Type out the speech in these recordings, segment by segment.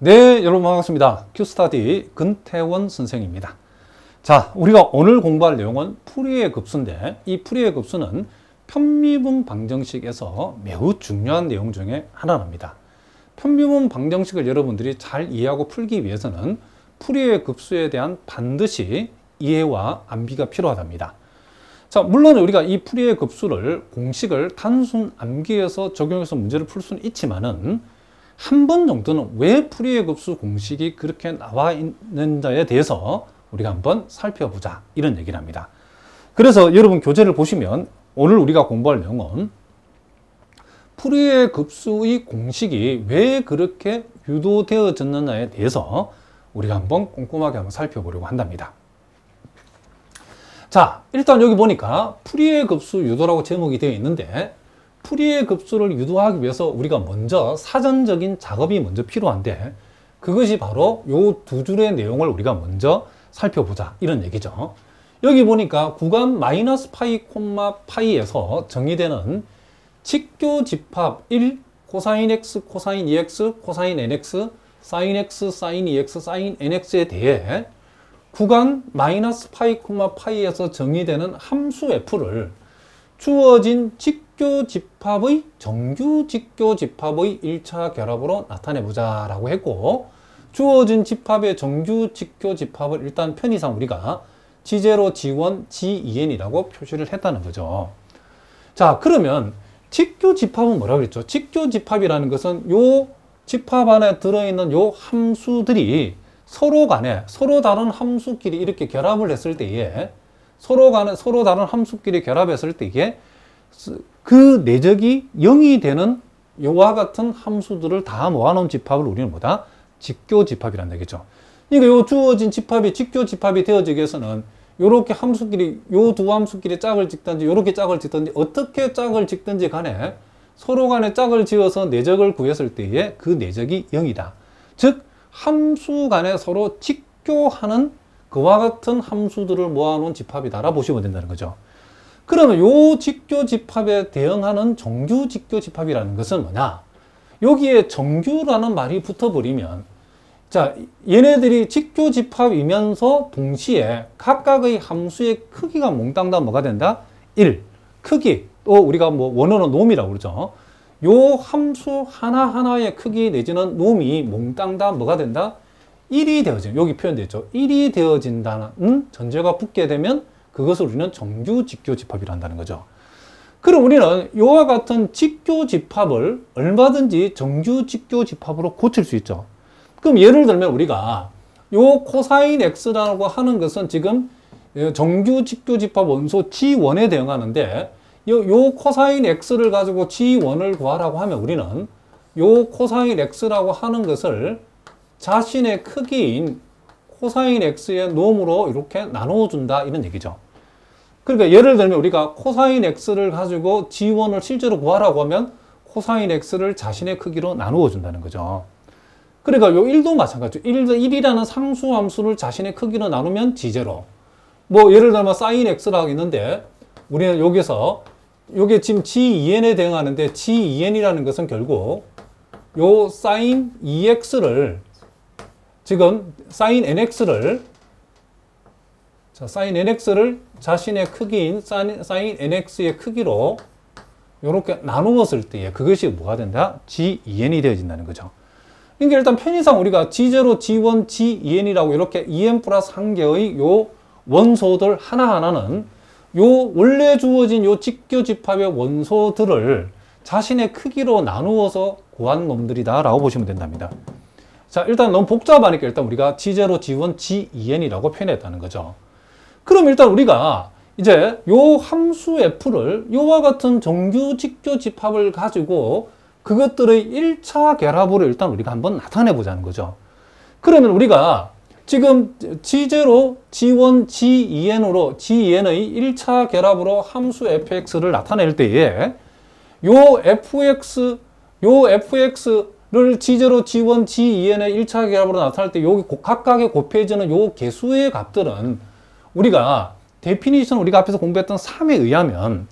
네, 여러분 반갑습니다. 큐스타디 근태원 선생입니다. 자, 우리가 오늘 공부할 내용은 풀이의 급수인데, 이 풀이의 급수는 편미분 방정식에서 매우 중요한 내용 중에 하나입니다. 편미분 방정식을 여러분들이 잘 이해하고 풀기 위해서는 풀이의 급수에 대한 반드시 이해와 암기가 필요하답니다. 자, 물론 우리가 이 풀이의 급수를 공식을 단순 암기해서 적용해서 문제를 풀 수는 있지만은 한 번 정도는 왜 풀이의 급수 공식이 그렇게 나와 있는지에 대해서 우리가 한번 살펴보자, 이런 얘기를 합니다. 그래서 여러분 교재를 보시면 오늘 우리가 공부할 내용은 풀이의 급수의 공식이 왜 그렇게 유도되어졌느냐에 대해서 우리가 한번 꼼꼼하게 한번 살펴보려고 한답니다. 자, 일단 여기 보니까 풀이의 급수 유도라고 제목이 되어 있는데, 풀이의 급수를 유도하기 위해서 우리가 먼저 사전적인 작업이 먼저 필요한데, 그것이 바로 요 두 줄의 내용을 우리가 먼저 살펴보자, 이런 얘기죠. 여기 보니까 구간 마이너스 파이 콤마 파이에서 정의되는 직교 집합 1, 코사인 x, 코사인 2x, 코사인 nx, 사인 x, 사인 2x, 사인 nx에 대해 구간 마이너스 파이 콤마 파이에서 정의되는 함수 f를 주어진 직교 집합의 정규 직교 집합의 1차 결합으로 나타내보자 라고 했고, 주어진 집합의 정규 직교 집합을 일단 편의상 우리가 G0, G1, G2n이라고 표시를 했다는 거죠. 자, 그러면 직교 집합은 뭐라고 그랬죠? 직교 집합이라는 것은 요 집합 안에 들어있는 요 함수들이 서로 다른 함수끼리 이렇게 결합을 했을 때에 서로 다른 함수끼리 결합했을 때에 그 내적이 0이 되는 요와 같은 함수들을 다 모아놓은 집합을 우리는 뭐다? 직교 집합이라는 얘기죠. 그러니까 요 주어진 집합이 직교 집합이 되어지기 위해서는 요렇게 함수끼리, 요 두 함수끼리 짝을 짓든지 요렇게 짝을 짓든지 어떻게 짝을 짓든지 간에 서로 간에 짝을 지어서 내적을 구했을 때에 그 내적이 0이다. 즉 함수 간에 서로 직교하는 그와 같은 함수들을 모아놓은 집합이다라 보시면 된다는 거죠. 그러면 요 직교 집합에 대응하는 정규 직교 집합이라는 것은 뭐냐? 여기에 정규라는 말이 붙어버리면, 자, 얘네들이 직교 집합이면서 동시에 각각의 함수의 크기가 몽땅 다 뭐가 된다? 1. 크기. 또 우리가 뭐 원어는 놈이라고 그러죠. 요 함수 하나하나의 크기 내지는 놈이 몽땅 다 뭐가 된다? 1이 되어진, 여기 표현되어 있죠. 1이 되어진다는 전제가 붙게 되면 그것을 우리는 정규 직교 집합이라 한다는 거죠. 그럼 우리는 이와 같은 직교 집합을 얼마든지 정규 직교 집합으로 고칠 수 있죠. 그럼 예를 들면 우리가 요 코사인 x라고 하는 것은 지금 정규 직교 집합 원소 G1에 대응하는데, 요 코사인 x를 가지고 G1을 구하라고 하면 우리는 요 코사인 x라고 하는 것을 자신의 크기인 코사인 x의 놈으로 이렇게 나눠준다, 이런 얘기죠. 그러니까 예를 들면 우리가 코사인 x를 가지고 G1을 실제로 구하라고 하면 코사인 x를 자신의 크기로 나누어 준다는 거죠. 그러니까 요 1도 마찬가지죠. 1이라는 상수함수를 자신의 크기로 나누면 G0. 뭐 예를 들면 사인 x라고 있는데, 우리는 여기서 요게 지금 G2n에 대응하는데, G2n이라는 것은 결국 요 사인 2x를 지금 사인 nx를 자신의 크기인 사인 nx의 크기로 이렇게 나누었을 때에 그것이 뭐가 된다? G2n이 되어진다는 거죠. 그러니까 일단 편의상 우리가 G0, G1, G2n이라고 이렇게 2n 플러스 한 개의 요 원소들 하나하나는 요 원래 주어진 요 직교 집합의 원소들을 자신의 크기로 나누어서 구한 놈들이다 라고 보시면 된답니다. 자, 일단 너무 복잡하니까 일단 우리가 G0, G1, G2n이라고 표현했다는 거죠. 그럼 일단 우리가 이제 요 함수 f를 요와 같은 정규 직교 집합을 가지고 그것들의 1차 결합으로 일단 우리가 한번 나타내 보자는 거죠. 그러면 우리가 지금 G0, G1, G2n으로 G2n의 1차 결합으로 함수 fx를 나타낼 때에 요 fx를 G0, G1, G2n의 1차 결합으로 나타날 때 여기 각각의 곱해지는 요 개수의 값들은 우리가 데피니션 우리가 앞에서 공부했던 3에 의하면,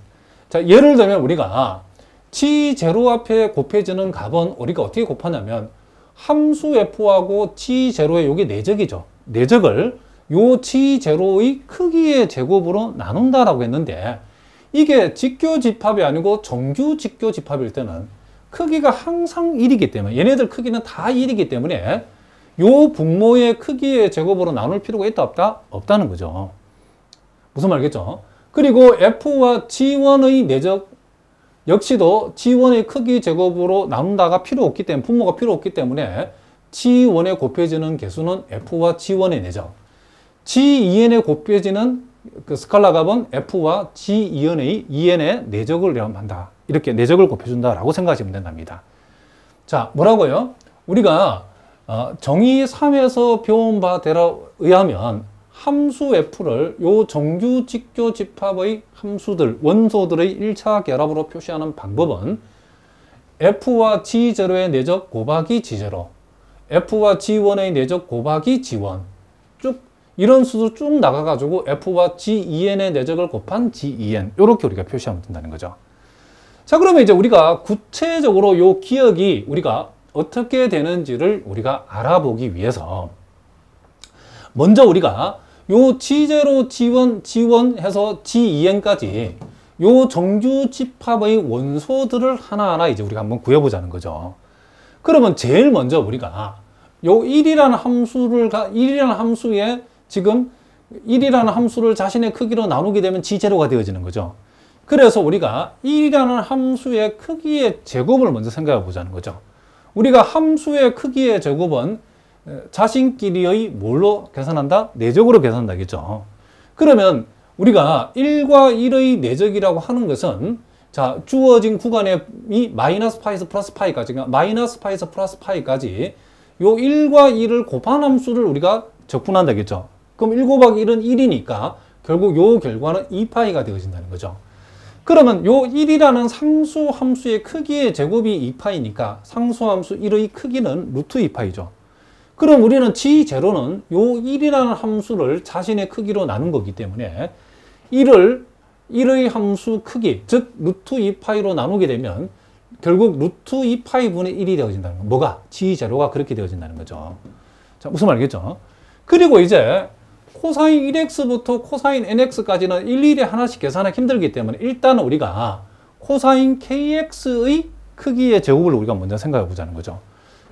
자, 예를 들면 우리가 G0 앞에 곱해지는 값은 우리가 어떻게 곱하냐면 함수 f하고 g0의 요게 내적이죠. 내적을 요 g0의 크기의 제곱으로 나눈다라고 했는데, 이게 직교집합이 아니고 정규 직교집합일 때는 크기가 항상 1이기 때문에, 얘네들 크기는 다 1이기 때문에 요 분모의 크기의 제곱으로 나눌 필요가 있다 없다? 없다는 거죠. 무슨 말이겠죠? 그리고 f와 g1의 내적 역시도 g1의 크기 제곱으로 나눈다가 필요 없기 때문에, 분모가 필요 없기 때문에 g1에 곱해지는 개수는 f와 g1의 내적, g2n에 곱해지는 그 스칼라 값은 f와 g2n의 내적을 한다. 이렇게 내적을 곱해준다라고 생각하시면 된답니다. 자, 뭐라고요? 우리가 정의 3에서 배운 바대로 의하면 함수 f를 요 정규 직교 집합의 함수들, 원소들의 1차 결합으로 표시하는 방법은 f와 g0의 내적 곱하기 g0, f와 g1의 내적 곱하기 g1, 쭉 이런 수도 쭉 나가가지고 f와 g2n의 내적을 곱한 g2n, 이렇게 우리가 표시하면 된다는 거죠. 자, 그러면 이제 우리가 구체적으로 요 기억이 우리가 어떻게 되는지를 우리가 알아보기 위해서 먼저 우리가 요 G0, G1 해서 G2n까지 요 정규 집합의 원소들을 하나하나 이제 우리가 한번 구해보자는 거죠. 그러면 제일 먼저 우리가 요 1이라는 함수에 지금 1이라는 함수를 자신의 크기로 나누게 되면 G0가 되어지는 거죠. 그래서 우리가 1이라는 함수의 크기의 제곱을 먼저 생각해 보자는 거죠. 우리가 함수의 크기의 제곱은 자신끼리의 뭘로 계산한다? 내적으로 계산한다겠죠. 그러면 우리가 1과 1의 내적이라고 하는 것은, 자, 주어진 구간의 이 마이너스 파이에서 플러스 파이까지, 그러니까 마이너스 파이에서 플러스 파이까지 요 1과 1을 곱한 함수를 우리가 적분한다겠죠. 그럼 1 곱하기 1은 1이니까 결국 요 결과는 2파이가 되어진다는 거죠. 그러면 요 1이라는 상수 함수의 크기의 제곱이 2파이니까 상수 함수 1의 크기는 루트 2파이죠. 그럼 우리는 G0는 요 1이라는 함수를 자신의 크기로 나눈 거기 때문에 1의 함수 크기, 즉 루트 2파이로 나누게 되면 결국 루트 2파이 분의 1이 되어진다는 거. 뭐가? G0가 그렇게 되어진다는 거죠. 자, 무슨 말이겠죠? 그리고 이제 코사인 1x부터 코사인 nx까지는 일일이 하나씩 계산하기 힘들기 때문에 일단은 우리가 코사인 kx의 크기의 제곱을 우리가 먼저 생각해 보자는 거죠.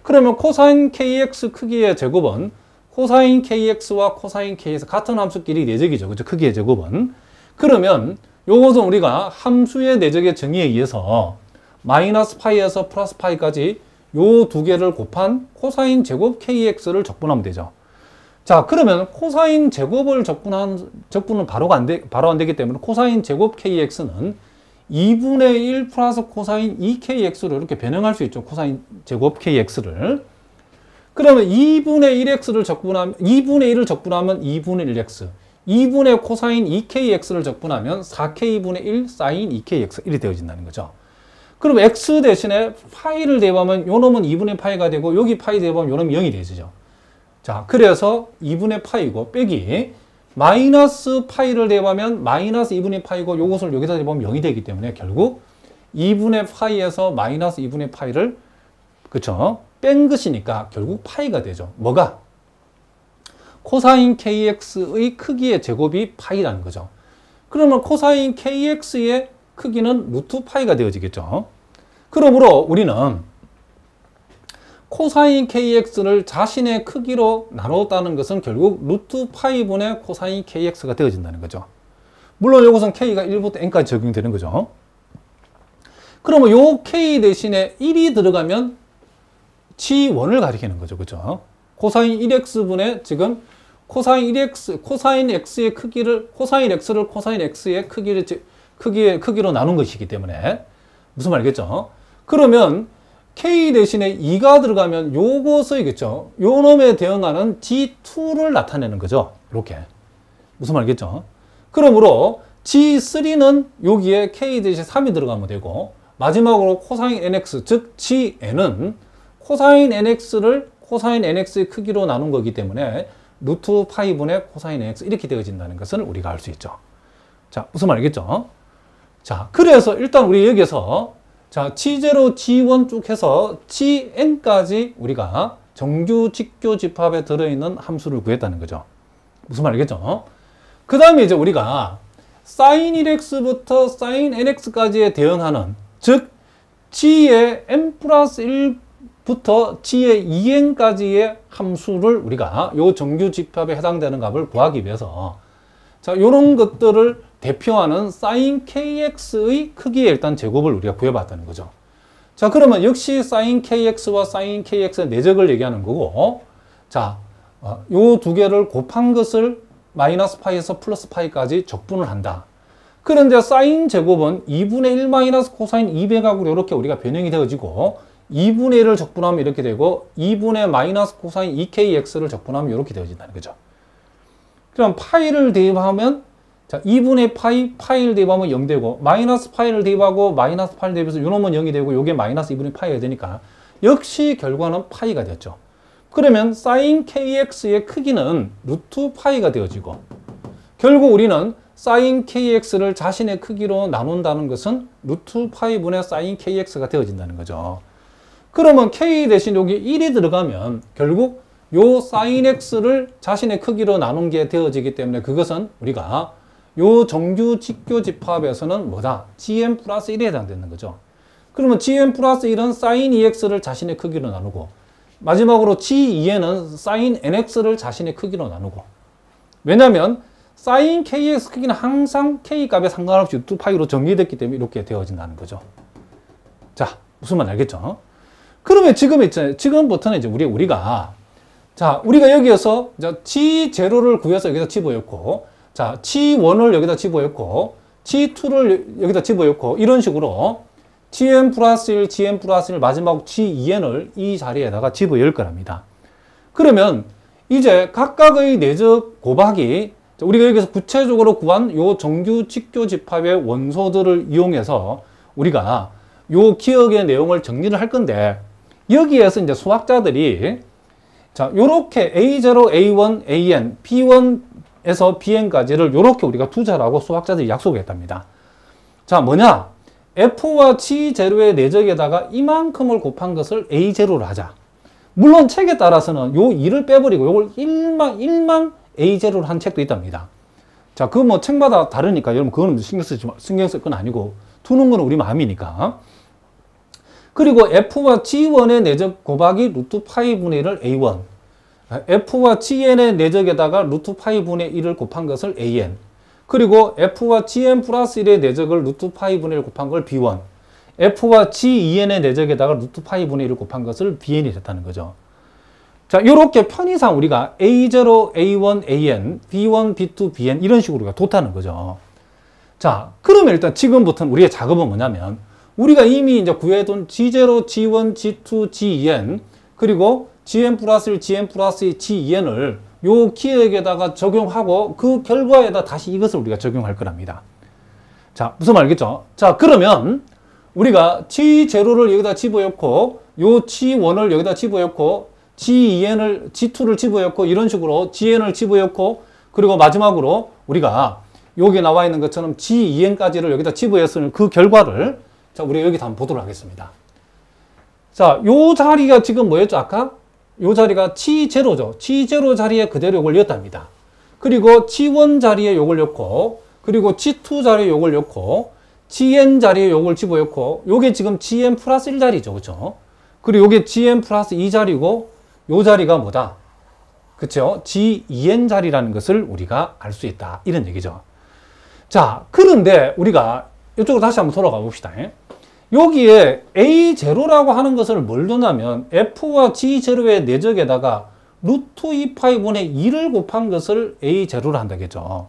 그러면 코사인 kx 크기의 제곱은 코사인 kx와 코사인 kx 같은 함수끼리 내적이죠. 그죠? 크기의 제곱은. 그러면 요것은 우리가 함수의 내적의 정의에 의해서 마이너스 파이에서 플러스 파이까지 요 두 개를 곱한 코사인 제곱 kx를 적분하면 되죠. 자, 그러면 코사인 제곱을 적분은 바로 안 되기 때문에 코사인 제곱 kx는 2분의 1 플러스 코사인 2kx로 이렇게 변형할 수 있죠. 코사인 제곱 kx를. 그러면 2분의 1x를 적분하면 2분의 1을 적분하면 2분의 1x, 2분의 코사인 2kx를 적분하면 4k분의 1 사인 2kx 1이 되어진다는 거죠. 그럼 x 대신에 파이를 대입하면 요 놈은 2분의 파이가 되고 여기 파이 대입하면 요 놈이 0이 되어지죠. 자, 그래서 2분의 파이고 빼기 마이너스 파이를 대입하면 마이너스 2분의 파이고 요것을 여기다 대입하면 0이 되기 때문에 결국 2분의 파이에서 마이너스 2분의 파이를 그쵸? 뺀 것이니까 결국 파이가 되죠. 뭐가? 코사인 kx의 크기의 제곱이 파이라는 거죠. 그러면 코사인 kx의 크기는 루트 파이가 되어지겠죠. 그러므로 우리는 코사인 kx를 자신의 크기로 나눴다는 것은 결국 루트 파이분의 코사인 kx가 되어진다는 거죠. 물론 이것은 k가 1부터 n까지 적용되는 거죠. 그러면 요 k 대신에 1이 들어가면 g1을 가리키는 거죠. 그죠? 코사인 1x분의 지금 코사인 x의 크기를, 코사인 x를 코사인 x의 크기로 나눈 것이기 때문에 무슨 말이겠죠? 그러면 k 대신에 2가 들어가면 요것이겠죠. 요 놈에 대응하는 g2를 나타내는 거죠. 이렇게. 무슨 말이겠죠? 그러므로 g3는 여기에 k 대신에 3이 들어가면 되고 마지막으로 코사인 nx, 즉 gn은 코사인 nx를 코사인 nx의 크기로 나눈 거기 때문에 루트 파이분의 코사인 nx 이렇게 되어진다는 것을 우리가 알 수 있죠. 자, 무슨 말이겠죠? 자, 그래서 일단 우리 여기서 자, G0, G1 쭉 해서 Gn까지 우리가 정규 직교 집합에 들어있는 함수를 구했다는 거죠. 무슨 말 알겠죠? 그 다음에 이제 우리가 sin 1x부터 sin nx까지에 대응하는, 즉 G의 n 플러스 1부터 G의 2n까지의 함수를 우리가 요 정규 집합에 해당되는 값을 구하기 위해서, 자, 요런 것들을 대표하는 sin kx의 크기의 일단 제곱을 우리가 구해봤다는 거죠. 자, 그러면 역시 sin kx와 sin kx의 내적을 얘기하는 거고, 자, 요 두 개를 곱한 것을 마이너스 파이에서 플러스 파이까지 적분을 한다. 그런데 sin 제곱은 2분의 1 마이너스 코사인 200하고 이렇게 우리가 변형이 되어지고, 2분의 1을 적분하면 이렇게 되고, 2분의 마이너스 코사인 2kx를 적분하면 이렇게 되어진다는 거죠. 그럼 파이를 대입하면, 자, 2분의 파이를 대입하면 0 되고, 마이너스 파이를 대입하고, 마이너스 파이를 대입해서 요놈은 0이 되고, 요게 마이너스 2분의 파이가 되니까, 역시 결과는 파이가 되었죠. 그러면 sin kx의 크기는 루트 파이가 되어지고, 결국 우리는 sin kx를 자신의 크기로 나눈다는 것은 루트 파이 분의 sin kx가 되어진다는 거죠. 그러면 k 대신 여기 1이 들어가면 결국 요 sin x를 자신의 크기로 나눈 게 되어지기 때문에 그것은 우리가 요 정규 직교 집합에서는 뭐다? gn 플러스 1에 해당되는 거죠. 그러면 gn 플러스 1은 sin 2x를 자신의 크기로 나누고, 마지막으로 g2n은 sin nx를 자신의 크기로 나누고, 왜냐하면 sin kx 크기는 항상 k 값에 상관없이 루트 파이로 정리됐기 때문에 이렇게 되어진다는 거죠. 자, 무슨 말 알겠죠? 그러면 지금부터는 이제 우리가 자, 우리가 여기에서 G0를 구해서 여기다 집어넣고, 자, G1을 여기다 집어넣고, G2를 여기다 집어넣고, 이런 식으로 Gn 플러스 1, Gn 플러스 1, 마지막 G2n을 이 자리에다가 집어넣을 거랍니다. 그러면 이제 각각의 내적 곱하기, 우리가 여기서 구체적으로 구한 요 정규 직교 집합의 원소들을 이용해서 우리가 요 기억의 내용을 정리를 할 건데, 여기에서 이제 수학자들이 자, 요렇게 A0, A1, AN, B1에서 BN까지를 요렇게 우리가 두자라고 수학자들이 약속했답니다. 자, 뭐냐? F와 G0의 내적에다가 이만큼을 곱한 것을 A0로 하자. 물론 책에 따라서는 요 2를 빼버리고 요걸 1망 A0로 한 책도 있답니다. 자, 그거 뭐 책마다 다르니까 여러분 그거는 신경 쓸 건 아니고 두는 건 우리 마음이니까. 그리고 F와 G1의 내적 곱하기 루트 파이 분의 1을 A1, F와 Gn의 내적에다가 루트 파이 분의 1을 곱한 것을 AN, 그리고 F와 Gn 플러스 1의 내적을 루트 파이 분의 1을 곱한 걸 B1, F와 G2n의 내적에다가 루트 파이 분의 1을 곱한 것을 BN이 됐다는 거죠. 자, 요렇게 편의상 우리가 A0, A1, AN, B1, B2, BN 이런 식으로 우리가 뒀다는 거죠. 자, 그러면 일단 지금부터는 우리의 작업은 뭐냐면, 우리가 이미 이제 구해둔 G0, G1, G2, G2n, 그리고 Gn 플러스 1, Gn 플러스 2, G2n을 요 기억에다가 적용하고 그 결과에다 다시 이것을 우리가 적용할 거랍니다. 자, 무슨 말 알겠죠? 자, 그러면 우리가 G0를 여기다 집어넣고, 요 G1을 여기다 집어넣고, G2를 집어넣고, 이런 식으로 Gn을 집어넣고, 그리고 마지막으로 우리가 여기 나와 있는 것처럼 G2n까지를 여기다 집어넣었으면 그 결과를, 자, 우리 여기다 한번 보도록 하겠습니다. 자, 요 자리가 지금 뭐였죠? 아까? 요 자리가 G0죠. G0 자리에 그대로 요걸 넣었답니다. 그리고 G1 자리에 요걸 넣고, 그리고 G2 자리에 요걸 넣고, Gn 자리에 요걸 집어넣고, 요게 지금 Gn 플러스 1 자리죠. 그쵸? 그리고 요게 Gn 플러스 2 자리고, 요 자리가 뭐다? 그쵸? G2n 자리라는 것을 우리가 알 수 있다. 이런 얘기죠. 자, 그런데 우리가 이쪽으로 다시 한번 돌아가 봅시다. 여기에 A0라고 하는 것을 뭘 넣냐면 F와 G0의 내적에다가 루트 2파이분의 2를 곱한 것을 A0로 한다겠죠.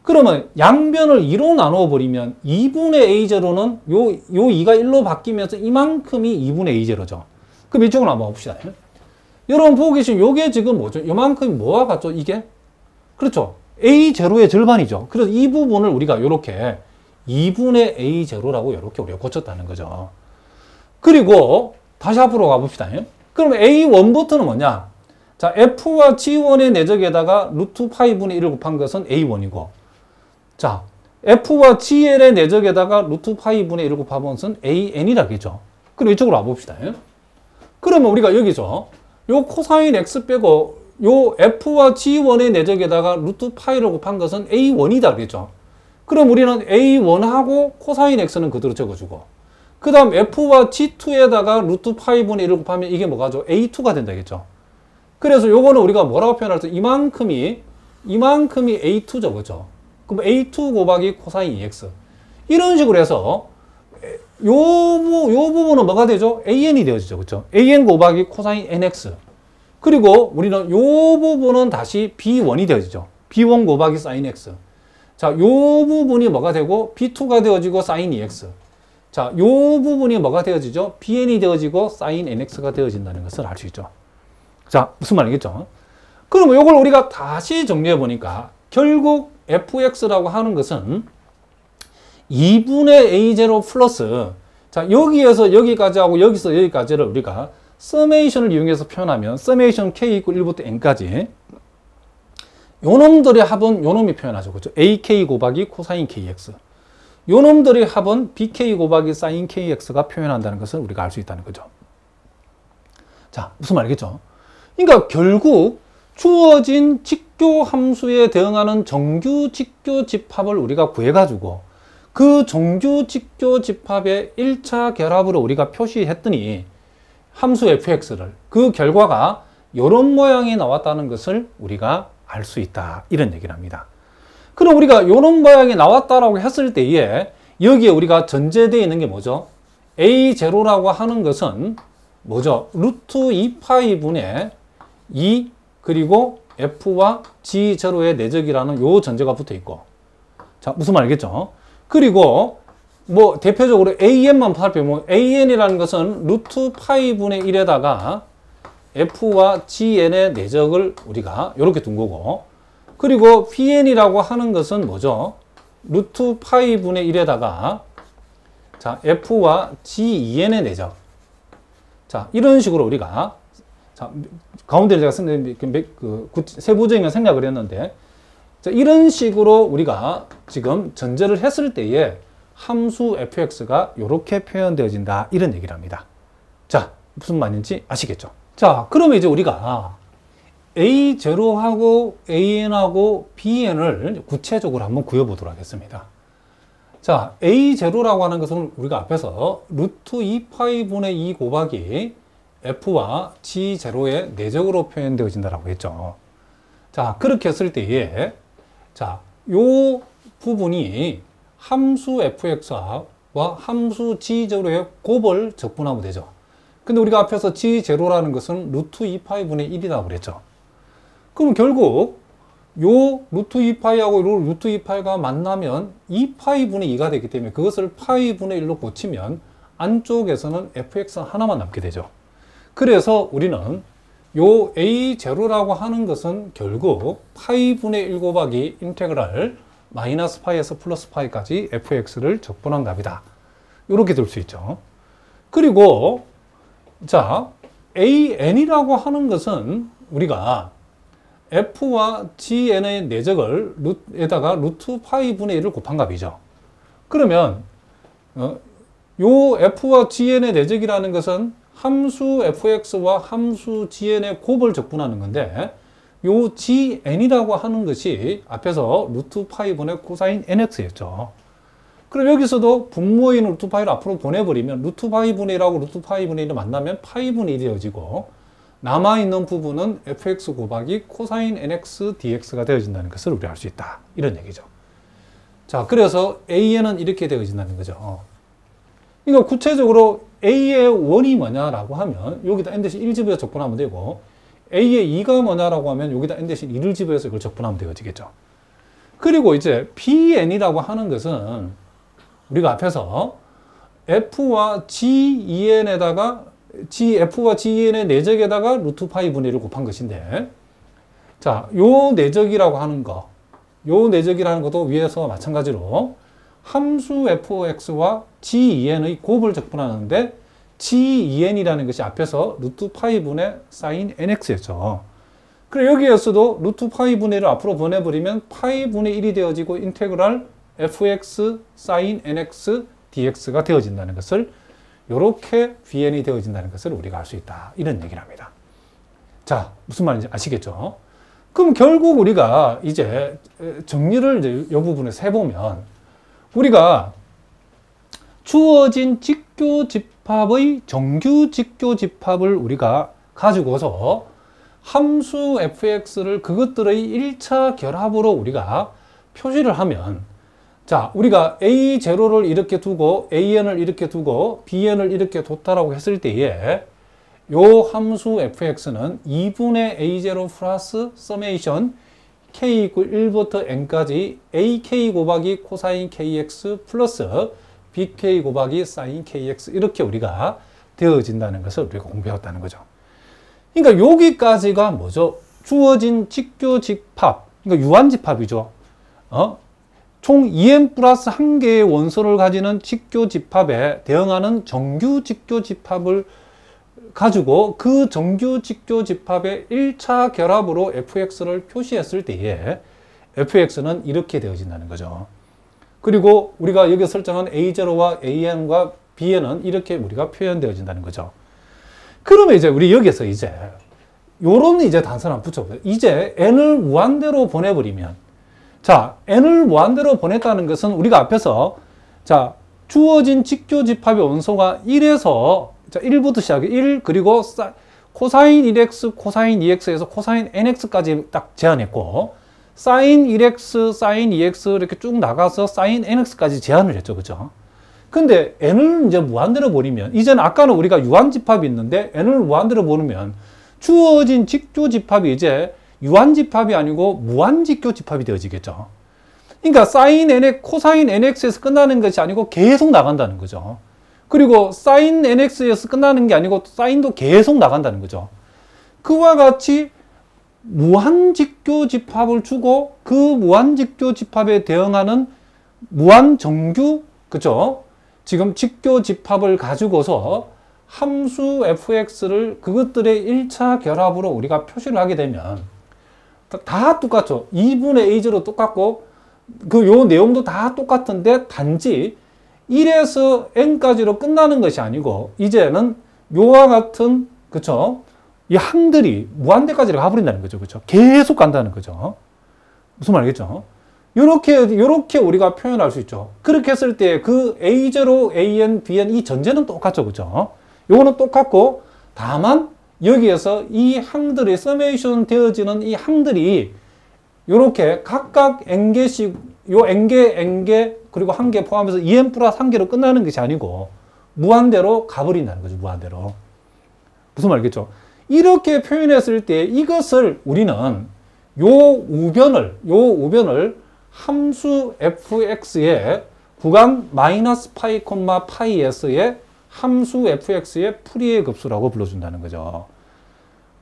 그러면 양변을 2로 나누어 버리면 2분의 A0는 요 2가 1로 바뀌면서 이만큼이 2분의 A0죠. 그럼 이쪽으로 한번 봅시다. 여러분 보고 계신 요게 지금 뭐죠? 요만큼이 뭐와 같죠? 이게? 그렇죠. A0의 절반이죠. 그래서 이 부분을 우리가 이렇게 2분의 A0라고 이렇게 우리가 고쳤다는 거죠. 그리고 다시 앞으로 가봅시다. 그럼 A1부터는 뭐냐? 자, F와 G1의 내적에다가 루트 파이 분의 1을 곱한 것은 A1이고, 자, f와 gn의 내적에다가 루트 파이분의 1을 곱하면 an이라겠죠. 그럼 이쪽으로 와봅시다. 그러면 우리가 여기서 요 코사인 x 빼고 요 f와 g1의 내적에다가 루트 파이를 곱한 것은 a1이다 그랬죠. 그럼 우리는 a1하고 코사인 x는 그대로 적어주고 그 다음 f와 g2에다가 루트 파이분의 1을 곱하면 이게 뭐가죠? a2가 된다겠죠. 그래서 요거는 우리가 뭐라고 표현할 때 이만큼이 a2죠. 그죠? 그럼 a2 곱하기 코사인 2x 이런 식으로 해서 요 부분은 뭐가 되죠? an이 되어지죠. 그죠? an 곱하기 코사인 nx 그리고 우리는 요 부분은 다시 b1이 되어지죠. b1 곱하기 사인 x 자, 요 부분이 뭐가 되고 b2가 되어지고 사인 2x 자, 요 부분이 뭐가 되어지죠? bn이 되어지고 사인 nx가 되어진다는 것을 알 수 있죠. 자, 무슨 말이겠죠? 그러면 이걸 우리가 다시 정리해 보니까 결국 fx라고 하는 것은 2분의 a0 플러스 자, 여기에서 여기까지 하고 여기서 여기까지를 우리가 서메이션을 이용해서 표현하면 서메이션 k 이퀄 1부터 n까지 요 놈들의 합은 요 놈이 표현하죠. 그렇죠? ak 곱하기 코사인 kx 요 놈들의 합은 bk 곱하기 사인 kx가 표현한다는 것을 우리가 알 수 있다는 거죠. 자, 무슨 말이겠죠? 그러니까 결국 주어진 직교 함수에 대응하는 정규 직교 집합을 우리가 구해가지고 그 정규 직교 집합의 1차 결합으로 우리가 표시했더니 함수 fx를 그 결과가 이런 모양이 나왔다는 것을 우리가 알 수 있다. 이런 얘기를 합니다. 그럼 우리가 이런 모양이 나왔다라고 했을 때에 여기에 우리가 전제되어 있는 게 뭐죠? a0라고 하는 것은 뭐죠? 루트 2파이분의 2 그리고 f와 g0의 내적이라는 요 전제가 붙어 있고 자 무슨 말이겠죠? 그리고 뭐 대표적으로 an만 살펴보면 an이라는 것은 루트 파이분의 1에다가 f와 gn의 내적을 우리가 이렇게 둔 거고 그리고 bn이라고 하는 것은 뭐죠? 루트 파이분의 1에다가 자 f와 g2n의 내적 자 이런 식으로 우리가 자 가운데 제가 쓴 세부적인 생략을 했는데 자, 이런 식으로 우리가 지금 전제를 했을 때에 함수 fx가 이렇게 표현되어진다 이런 얘기를 합니다. 자 무슨 말인지 아시겠죠? 자 그러면 이제 우리가 a0하고 an하고 bn을 구체적으로 한번 구해보도록 하겠습니다. 자 a0라고 하는 것은 우리가 앞에서 루트 2파이분의 2 곱하기 f와 g0의 내적으로 표현되어진다라고 했죠. 자 그렇게 했을 때에 자 요 부분이 함수 fx와 함수 g0의 곱을 적분하면 되죠. 근데 우리가 앞에서 g0라는 것은 루트 2파이분의 1이라고 그랬죠. 그럼 결국 요 루트 2파이하고 요 루트 2파이가 만나면 2파이분의 2가 되기 때문에 그것을 파이분의 1로 고치면 안쪽에서는 fx 하나만 남게 되죠. 그래서 우리는 요 a0라고 하는 것은 결국 파이분의 1 곱하기 인테그랄 마이너스 파이에서 플러스 파이까지 fx를 적분한 값이다. 이렇게 될 수 있죠. 그리고 자 an이라고 하는 것은 우리가 f와 gn의 내적을 에다가 루트 파이분의 1을 곱한 값이죠. 그러면 요 f와 gn의 내적이라는 것은 함수 fx와 함수 gn의 곱을 적분하는 건데 요 gn이라고 하는 것이 앞에서 루트 파이분의 코사인 nx였죠. 그럼 여기서도 분모인 루트 파이를 앞으로 보내버리면 루트 파이분의 1하고 루트 파이분의 1을 만나면 파이분의 1이 되어지고 남아있는 부분은 fx 곱하기 코사인 nx dx가 되어진다는 것을 우리가 알 수 있다. 이런 얘기죠. 자, 그래서 an은 이렇게 되어진다는 거죠. 그러니까 구체적으로 a의 원이 뭐냐라고 하면 여기다 n 대신 1 집어서 적분하면 되고 a의 2가 뭐냐라고 하면 여기다 n 대신 1을 집어서 이걸 적분하면 되어지겠죠. 그리고 이제 bn이라고 하는 것은 우리가 앞에서 f와 g2n에다가 f와 gn의 내적에다가 루트 파이 분의 1을 곱한 것인데 자, 요 내적이라고 하는 거, 요 내적이라는 것도 위에서 마찬가지로 함수 fx와 g2n의 곱을 적분하는데 g2n이라는 것이 앞에서 루트 파이 분의 사인 nx였죠. 그리고 여기에서도 루트 파이 분의 1을 앞으로 보내버리면 파이 분의 1이 되어지고 인테그랄 fx sin nx dx가 되어진다는 것을, 이렇게 bn이 되어진다는 것을 우리가 알 수 있다. 이런 얘기를 합니다. 자, 무슨 말인지 아시겠죠? 그럼 결국 우리가 이제 정리를 이제 이 부분에서 해보면, 우리가 주어진 직교집합의 정규 직교집합을 우리가 가지고서 함수 fx를 그것들의 1차 결합으로 우리가 표시를 하면, 자, 우리가 a0를 이렇게 두고 an을 이렇게 두고 bn을 이렇게 뒀다라고 했을 때에 요 함수 fx는 2분의 a0 플러스 서메이션 k 이퀄 1부터 n까지 ak 곱하기 코사인 kx 플러스 bk 곱하기 사인 kx, 이렇게 우리가 되어진다는 것을 우리가 공부해왔다는 거죠. 그러니까 여기까지가 뭐죠? 주어진 직교집합, 그러니까 유한집합이죠. 총 2n 플러스 1개의 원소를 가지는 직교집합에 대응하는 정규 직교집합을 가지고 그 정규 직교집합의 1차 결합으로 fx를 표시했을 때에 fx는 이렇게 되어진다는 거죠. 그리고 우리가 여기 설정한 a0와 an과 bn은 이렇게 우리가 표현되어진다는 거죠. 그러면 이제 우리 여기서 이제 요런 이제 단서를 한번 붙여보세요. 이제 n을 무한대로 보내버리면, 자, n을 무한대로 보냈다는 것은 우리가 앞에서, 자, 주어진 직교집합의 원소가 1에서, 자, 1부터 시작해 1, 그리고 코사인 1x, 코사인 2x에서 코사인 nx까지 딱 제한했고, 사인 1x, 사인 2x 이렇게 쭉 나가서 사인 nx까지 제한을 했죠. 그죠? 근데 n을 이제 무한대로 보내면, 이제는 아까는 우리가 유한집합이 있는데 n을 무한대로 보내면 주어진 직교집합이 이제 유한집합이 아니고 무한직교집합이 되어지겠죠. 그러니까 사인 nx, 코사인 nx에서 끝나는 것이 아니고 계속 나간다는 거죠. 그리고 사인 nx에서 끝나는 게 아니고 사인도 계속 나간다는 거죠. 그와 같이 무한직교집합을 주고 그 무한직교집합에 대응하는 무한정규, 그죠? 지금 직교집합을 가지고서 함수 fx를 그것들의 1차 결합으로 우리가 표시를 하게 되면 다 똑같죠. 2분의 a0 똑같고 요 내용도 다 똑같은데 단지 1에서 n까지로 끝나는 것이 아니고 이제는 요와 같은, 그쵸? 이 항들이 무한대까지 가버린다는 거죠. 그쵸? 계속 간다는 거죠. 무슨 말 알겠죠? 요렇게 우리가 표현할 수 있죠. 그렇게 했을 때 그 A0, AN, BN 이 전제는 똑같죠. 그죠? 요거는 똑같고, 다만 여기에서 이 항들이 서메이션 되어지는 이 항들이 요렇게 각각 n개씩, 요 n개 그리고 한 개 포함해서 2n 플러스 한 개로 끝나는 것이 아니고 무한대로 가버린다는 거죠. 무한대로. 무슨 말 알겠죠? 이렇게 표현했을 때 이것을 우리는 요 우변을 함수 fx의 구간 마이너스 파이 콤마 파이에서의 함수 fx의 풀이의 급수라고 불러준다는 거죠.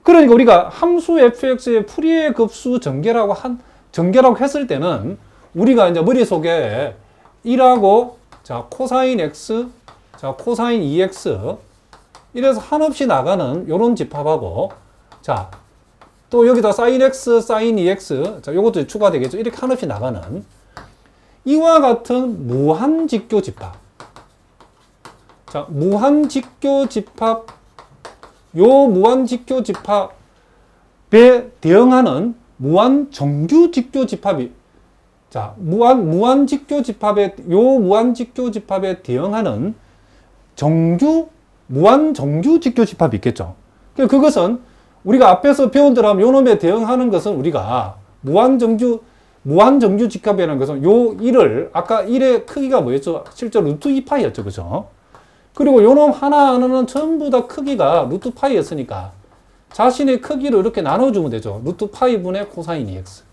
그러니까 우리가 함수 fx의 풀이의 급수 전개라고 했을 때는 우리가 이제 머릿속에 1하고, 자, 코사인 x, 자, 코사인 2x, 이래서 한없이 나가는 요런 집합하고, 자, 또 여기다 사인 x, 사인 2x, 자, 요것도 추가되겠죠. 이렇게 한없이 나가는 이와 같은 무한직교집합. 자, 무한직교집합, 요 무한직교집합에 대응하는 무한정규직교집합이, 자, 무한직교집합에, 요 무한직교집합에 대응하는 무한정규직교집합이 있겠죠. 그것은 우리가 앞에서 배운 대로 하면 요 놈에 대응하는 것은 우리가 무한정규집합이라는 것은 요 1을, 아까 1의 크기가 뭐였죠? 실제로 루트 2파이였죠. 그죠? 그리고 요 놈 하나하나는 전부 다 크기가 루트 파이였으니까 자신의 크기를 이렇게 나눠주면 되죠. 루트 파이 분의 코사인 2x.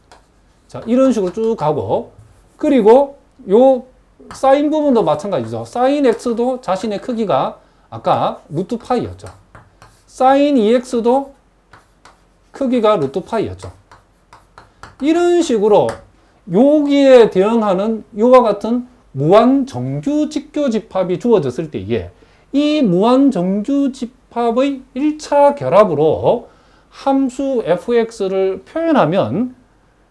자, 이런 식으로 쭉 가고, 그리고 요 사인 부분도 마찬가지죠. 사인 x도 자신의 크기가 아까 루트 파이였죠. 사인 2x도 크기가 루트 파이였죠. 이런 식으로 여기에 대응하는 이와 같은 무한정규직교집합이 주어졌을 때에 이 무한정규집합의 1차 결합으로 함수 fx를 표현하면,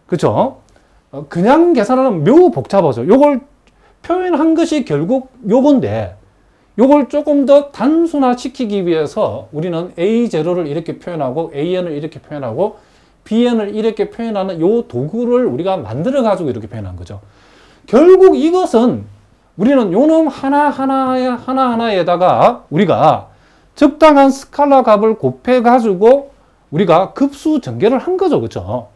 그죠? 그냥 계산하면 매우 복잡하죠. 요걸 표현한 것이 결국 요건데, 요걸 조금 더 단순화시키기 위해서 우리는 A0를 이렇게 표현하고 AN을 이렇게 표현하고 BN을 이렇게 표현하는 요 도구를 우리가 만들어 가지고 이렇게 표현한 거죠. 결국 이것은 우리는 요놈 하나하나에다가 우리가 적당한 스칼라 값을 곱해 가지고 우리가 급수 전개를 한 거죠. 그렇죠?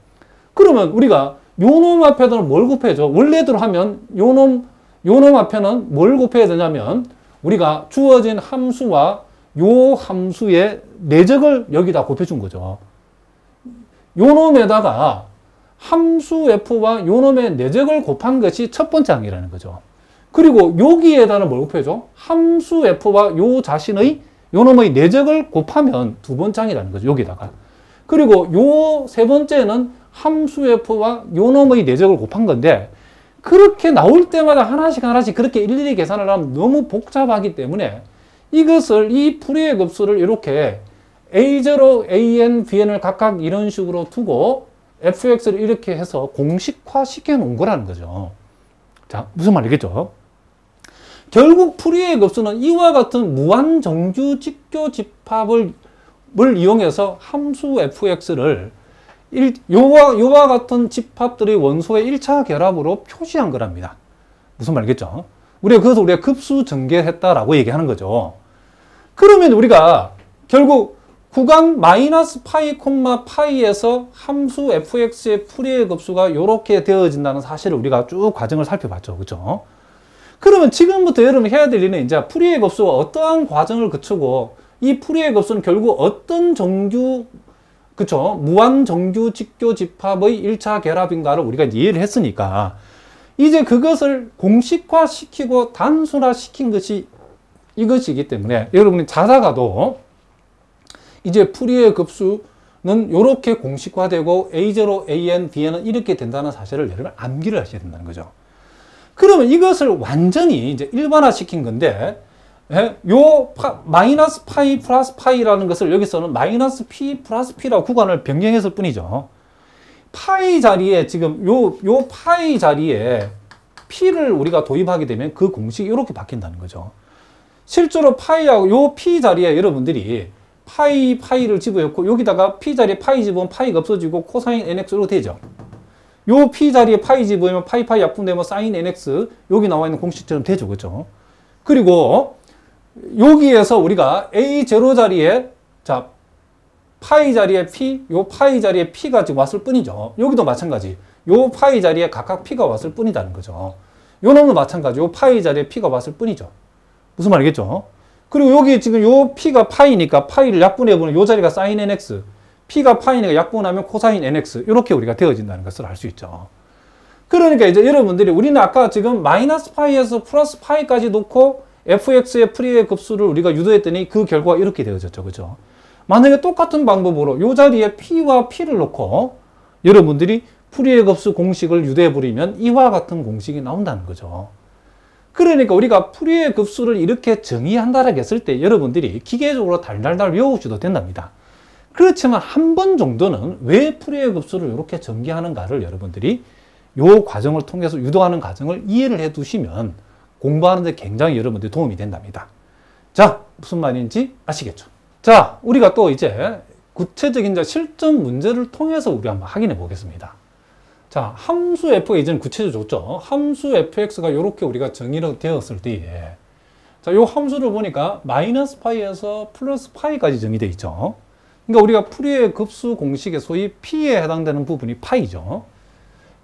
그러면 우리가 요놈 앞에는 뭘 곱해줘? 원래대로 하면 요놈 앞에는 뭘 곱해야 되냐면 우리가 주어진 함수와 요 함수의 내적을 여기다 곱해준 거죠. 요놈에다가 함수 f와 요놈의 내적을 곱한 것이 첫 번째 항이라는 거죠. 그리고 여기에다는 뭘 곱해줘? 함수 f와 요 자신의 요놈의 내적을 곱하면 두 번째 항이라는 거죠. 여기다가. 그리고 요 세 번째는 함수 f와 요놈의 내적을 곱한 건데, 그렇게 나올 때마다 하나씩 그렇게 일일이 계산을 하면 너무 복잡하기 때문에 이것을, 이 풀이의 급수를 이렇게 A0, AN, BN을 각각 이런 식으로 두고 fx를 이렇게 해서 공식화 시켜 놓은 거라는 거죠. 자, 무슨 말이겠죠? 결국 풀이의 급수는 이와 같은 무한정규 직교 집합을 이용해서 함수 fx를 요와 같은 집합들의 원소의 1차 결합으로 표시한 거랍니다. 무슨 말이겠죠? 그래서 우리가 급수 전개했다라고 얘기하는 거죠. 그러면 우리가 결국 구간 마이너스 파이, 파이에서 함수 fx의 풀이의 급수가 이렇게 되어진다는 사실을 우리가 쭉 과정을 살펴봤죠. 그죠? 그러면 지금부터 여러분이 해야 될 일은 이제 풀이의 급수가 어떠한 과정을 거치고 이 풀이의 급수는 결국 어떤 정규, 그쵸? 무한정규 직교 집합의 1차 결합인가를 우리가 이해를 했으니까 이제 그것을 공식화시키고 단순화시킨 것이 이것이기 때문에 여러분이 자다가도 이제 풀이의 급수는 이렇게 공식화되고 A0, AN, BN은 이렇게 된다는 사실을 여러분 암기를 하셔야 된다는 거죠. 그러면 이것을 완전히 이제 일반화시킨 건데, 요 마이너스 파이 플러스 파이라는 것을 여기서는 마이너스 P 플러스 P라고 구간을 변경했을 뿐이죠. 파이 자리에 지금 요 파이 자리에 P를 우리가 도입하게 되면 그 공식이 이렇게 바뀐다는 거죠. 실제로 파이하고 요 P 자리에 여러분들이 파이를 집어넣고 여기다가 P 자리에 파이 집으면 파이가 없어지고 코사인 NX로 되죠. 요 P 자리에 파이 집으면 파이 약분되면 사인 NX 여기 나와 있는 공식처럼 되죠. 그렇죠? 그리고 여기에서 우리가 A0 자리에 자 파이 자리에 P, 요 파이 자리에 P가 지금 왔을 뿐이죠. 여기도 마찬가지. 요 파이 자리에 각각 P가 왔을 뿐이라는 거죠. 요 놈도 마찬가지. 요 파이 자리에 P가 왔을 뿐이죠. 무슨 말이겠죠? 그리고 여기 지금 요 P가 파이니까 파이를 약분해보면 요 자리가 사인 NX, P가 파이니까 약분하면 코사인 NX, 이렇게 우리가 되어진다는 것을 알 수 있죠. 그러니까 이제 여러분들이 우리는 아까 지금 마이너스 파이에서 플러스 파이까지 놓고 fx의 풀이의 급수를 우리가 유도했더니 그 결과가 이렇게 되어졌죠. 그죠? 만약에 똑같은 방법으로 요 자리에 P와 P를 놓고 여러분들이 풀이의 급수 공식을 유도해버리면 이와 같은 공식이 나온다는 거죠. 그러니까 우리가 풀이의 급수를 이렇게 정의한다라고 했을 때 여러분들이 기계적으로 달달달 외우셔도 된답니다. 그렇지만 한 번 정도는 왜 풀이의 급수를 이렇게 전개하는가를 여러분들이 요 과정을 통해서 유도하는 과정을 이해를 해 두시면 공부하는 데 굉장히 여러분들이 도움이 된답니다. 자, 무슨 말인지 아시겠죠? 자, 우리가 또 이제 구체적인 실전 문제를 통해서 우리 한번 확인해 보겠습니다. 자, 함수 f가 이제는 구체적으로 줬죠. 함수 fx가 이렇게 우리가 정의가 되었을 때에 자, 요 함수를 보니까 마이너스 파이에서 플러스 파이까지 정의되어 있죠. 그러니까 우리가 풀이의 급수 공식의 소위 p에 해당되는 부분이 파이죠.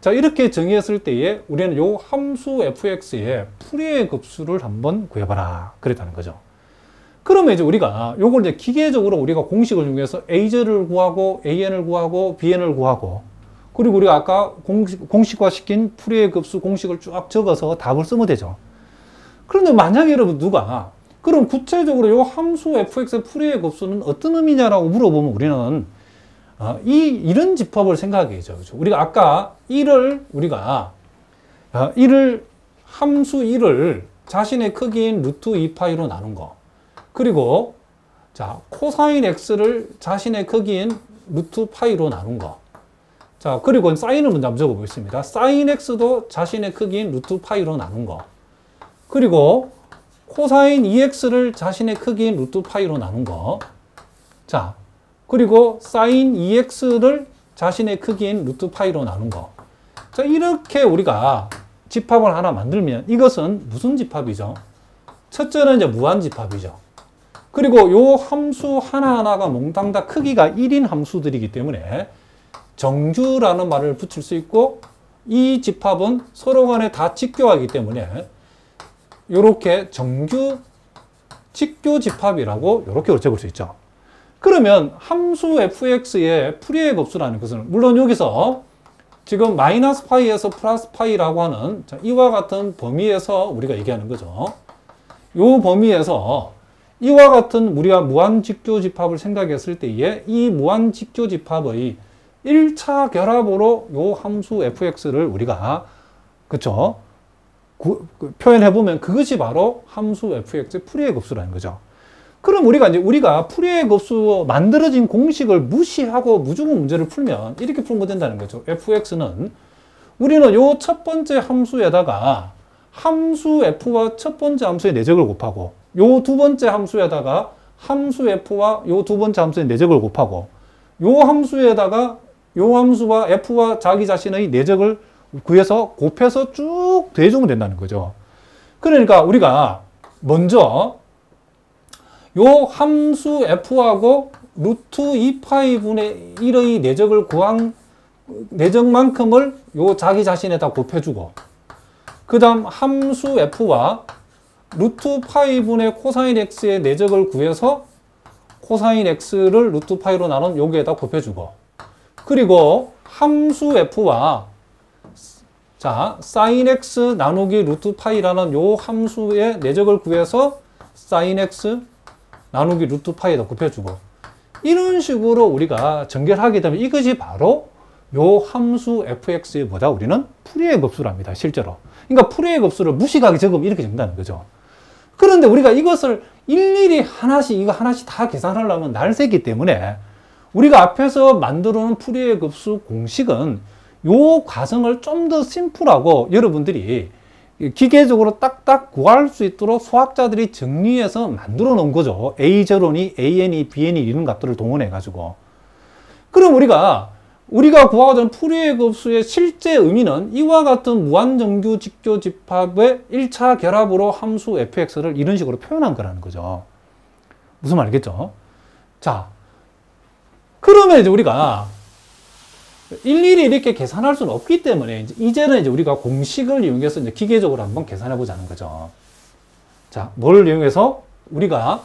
자, 이렇게 정의했을 때에 우리는 요 함수 fx의 풀이의 급수를 한번 구해봐라 그랬다는 거죠. 그러면 이제 우리가 요걸 이제 기계적으로 우리가 공식을 이용해서 A0를 구하고 AN을 구하고 BN을 구하고 그리고 우리가 아까 공식화시킨 풀이의 급수 공식을 쭉 적어서 답을 쓰면 되죠. 그런데 만약에 여러분 누가 그럼 구체적으로 요 함수 fx의 풀이의 급수는 어떤 의미냐라고 물어보면 우리는 이런 집합을 생각하겠죠. 그렇죠? 우리가 아까 1을 우리가 함수 1을 자신의 크기인 루트 2파이로 나눈 거. 그리고 자, 코사인 x를 자신의 크기인 루트 파이로 나눈 거. 자, 그리고 사인을 먼저 한번 적어보겠습니다. 사인 x도 자신의 크기인 루트 파이로 나눈 거. 그리고 코사인 2x를 자신의 크기인 루트 파이로 나눈 거. 자, 그리고 사인 2x를 자신의 크기인 루트 파이로 나눈 거. 자, 이렇게 우리가 집합을 하나 만들면 이것은 무슨 집합이죠? 첫째는 이제 무한집합이죠. 그리고 요 함수 하나하나가 몽땅 다 크기가 1인 함수들이기 때문에 정규라는 말을 붙일 수 있고, 이 집합은 서로 간에 다 직교하기 때문에 요렇게 정규 직교 집합이라고 요렇게 적을 수 있죠. 그러면 함수 fx의 풀이의 급수라는 것은, 물론 여기서 지금 마이너스 파이에서 플러스 파이라고 하는 이와 같은 범위에서 우리가 얘기하는 거죠. 요 범위에서 이와 같은 우리가 무한직교 집합을 생각했을 때에 이 무한직교 집합의 1차 결합으로 요 함수 fx를 우리가 그쵸? 표현해보면 그것이 바로 함수 fx의 풀이의 급수라는 거죠. 그럼 우리가 풀이의 급수 만들어진 공식을 무시하고 무조건 문제를 풀면 이렇게 풀면 된다는 거죠. fx는 우리는 요 첫 번째 함수에다가 함수 f와 첫 번째 함수의 내적을 곱하고, 요 두 번째 함수에다가 함수 f와 요 두 번째 함수의 내적을 곱하고, 요 함수에다가 요 함수와 f와 자기 자신의 내적을 구해서 곱해서 쭉 대주면 된다는 거죠. 그러니까 우리가 먼저 요 함수 f하고 루트 2파이분의 1의 내적을 구한 내적만큼을 요 자기 자신에다 곱해주고, 그 다음 함수 f와 루트 파이분의 코사인 x의 내적을 구해서 코사인 x를 루트 파이로 나눈 여기에다 곱해주고, 그리고 함수 f와 자 사인 x 나누기 루트 파이라는 요 함수의 내적을 구해서 사인 x 나누기 루트 파이에다 곱해주고, 이런 식으로 우리가 전개하게 되면 이것이 바로 요 함수 fx의 뭐다? 우리는 풀이의 급수랍니다, 실제로. 그러니까 풀이의 급수를 무식하게 적으면 이렇게 적는다는 거죠. 그런데 우리가 이것을 일일이 이거 하나씩 다 계산하려면 날새기 때문에 우리가 앞에서 만들어 놓은 풀이의 급수 공식은 요 과정을 좀 더 심플하고 여러분들이 기계적으로 딱딱 구할 수 있도록 수학자들이 정리해서 만들어 놓은 거죠. A0니, AN이, BN이 이런 값들을 동원해 가지고. 그럼 우리가 구하고자 풀이의 급수의 실제 의미는 이와 같은 무한정규 직교 집합의 1차 결합으로 함수 fx를 이런 식으로 표현한 거라는 거죠. 무슨 말이겠죠? 자, 그러면 이제 우리가 일일이 이렇게 계산할 수는 없기 때문에 이제는 이제 우리가 공식을 이용해서 이제 기계적으로 한번 계산해 보자는 거죠. 자, 뭘 이용해서 우리가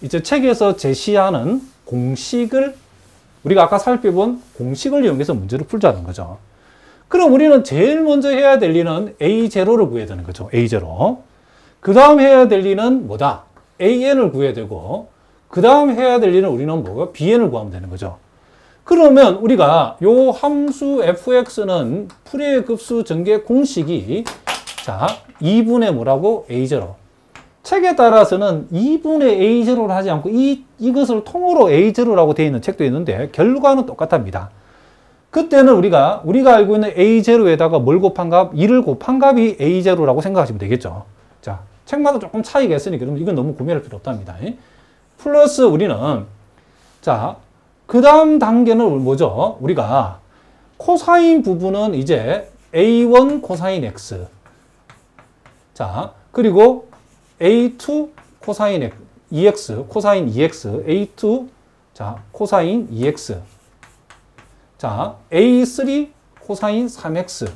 이제 책에서 제시하는 공식을 우리가 아까 살펴본 공식을 이용해서 문제를 풀자는 거죠. 그럼 우리는 제일 먼저 해야 될 일은 A0를 구해야 되는 거죠. A0. 그 다음 해야 될 일은 뭐다? AN을 구해야 되고, 그 다음 해야 될 일은 우리는 뭐가? BN을 구하면 되는 거죠. 그러면 우리가 요 함수 fx는 풀이의 급수 전개 공식이 자 2분의 뭐라고? A0. 책에 따라서는 2분의 A0를 하지 않고 이것을 통으로 A0라고 되어 있는 책도 있는데 결과는 똑같답니다. 그때는 우리가 알고 있는 A0에다가 뭘 곱한 값? 2를 곱한 값이 A0라고 생각하시면 되겠죠. 자, 책마다 조금 차이가 있으니까 이건 너무 고민할 필요 없답니다. 플러스 우리는 자, 그 다음 단계는 뭐죠? 우리가 코사인 부분은 이제 A1 코사인 X. 자, 그리고 A2 코사인 EX, 코사인 EX, A2, 자, 코사인 EX. 자, A3 코사인 3X.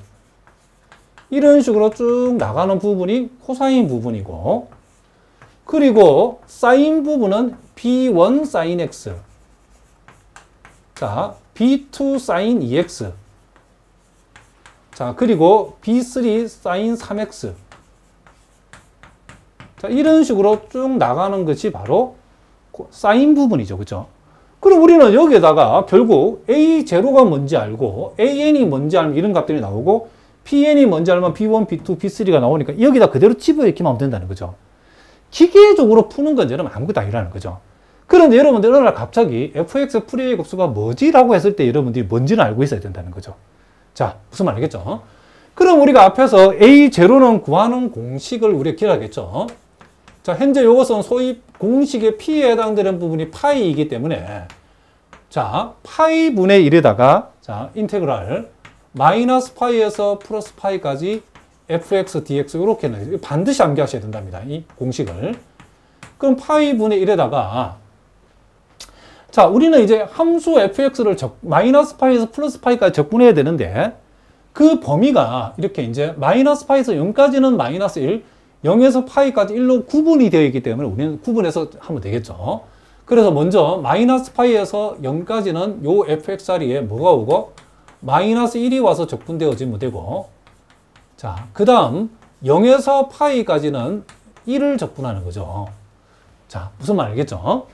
이런 식으로 쭉 나가는 부분이 코사인 부분이고, 그리고 사인 부분은 B1 사인 X. 자, B2 사인 EX. 자, 그리고 B3 사인 3X. 자, 이런 식으로 쭉 나가는 것이 바로 사인 부분이죠. 그죠? 그럼 우리는 여기에다가 결국 A0가 뭔지 알고, AN이 뭔지 알면 이런 값들이 나오고, PN이 뭔지 알면 B1, B2, B3가 나오니까 여기다 그대로 집어넣기만 하면 된다는 거죠. 기계적으로 푸는 건제는 아무것도 아니라는 거죠. 그런데 여러분들 어느 날 갑자기 fx 프리웨이 급수가 뭐지라고 했을 때 여러분들이 뭔지는 알고 있어야 된다는 거죠. 자, 무슨 말 알겠죠? 그럼 우리가 앞에서 A0는 구하는 공식을 우리가 기억하겠죠? 자, 현재 이것은 소위 공식의 P에 해당되는 부분이 파이이기 때문에 자, 파이 분의 1에다가 자, 인테그랄 마이너스 파이에서 플러스 파이까지 fx, dx 이렇게 반드시 암기하셔야 된답니다. 이 공식을. 그럼 파이 분의 1에다가 자, 우리는 이제 함수 fx를 마이너스 파이에서 플러스 파이까지 적분해야 되는데 그 범위가 이렇게 이제 마이너스 파이에서 0까지는 마이너스 1, 0에서 파이까지 1로 구분이 되어 있기 때문에 우리는 구분해서 하면 되겠죠. 그래서 먼저 마이너스 파이에서 0까지는 요 fx 자리에 뭐가 오고 마이너스 1이 와서 적분되어지면 되고 자, 그 다음 0에서 파이까지는 1을 적분하는 거죠. 자, 무슨 말 알겠죠?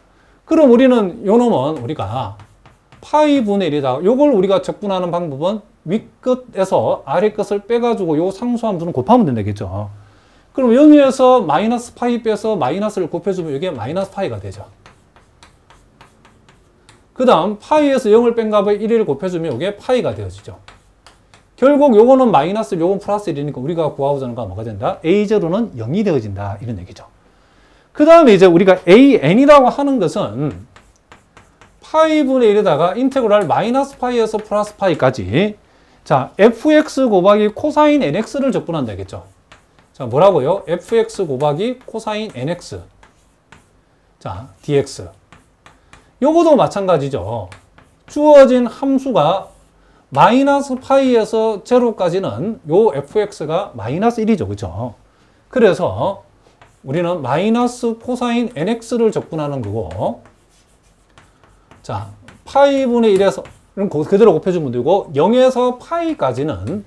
그럼 우리는 요 놈은 우리가 파이 분의 1이다. 요걸 우리가 적분하는 방법은 윗끝에서 아래끝을 빼가지고 요 상수함수는 곱하면 된다겠죠. 그럼 0에서 마이너스 파이 빼서 마이너스를 곱해주면 이게 마이너스 파이가 되죠. 그 다음 파이에서 0을 뺀 값에 1을 곱해주면 이게 파이가 되어지죠. 결국 요거는 마이너스, 요건 플러스 1이니까 우리가 구하고자 하는 건 뭐가 된다? A0는 0이 되어진다. 이런 얘기죠. 그 다음에 이제 우리가 AN이라고 하는 것은 파이 분의 1에다가 인테그랄 마이너스 파이에서 플러스 파이까지 자, fx 곱하기 코사인 nx를 적분한다 했겠죠. 자, 뭐라고요? fx 곱하기 코사인 nx 자, dx 요거도 마찬가지죠. 주어진 함수가 마이너스 파이에서 제로까지는 요 fx가 마이너스 1이죠. 그죠? 그래서 우리는 마이너스 코사인 nx를 적분하는 거고 자, 파이 분의 1에서 그대로 곱해주면 되고 0에서 파이까지는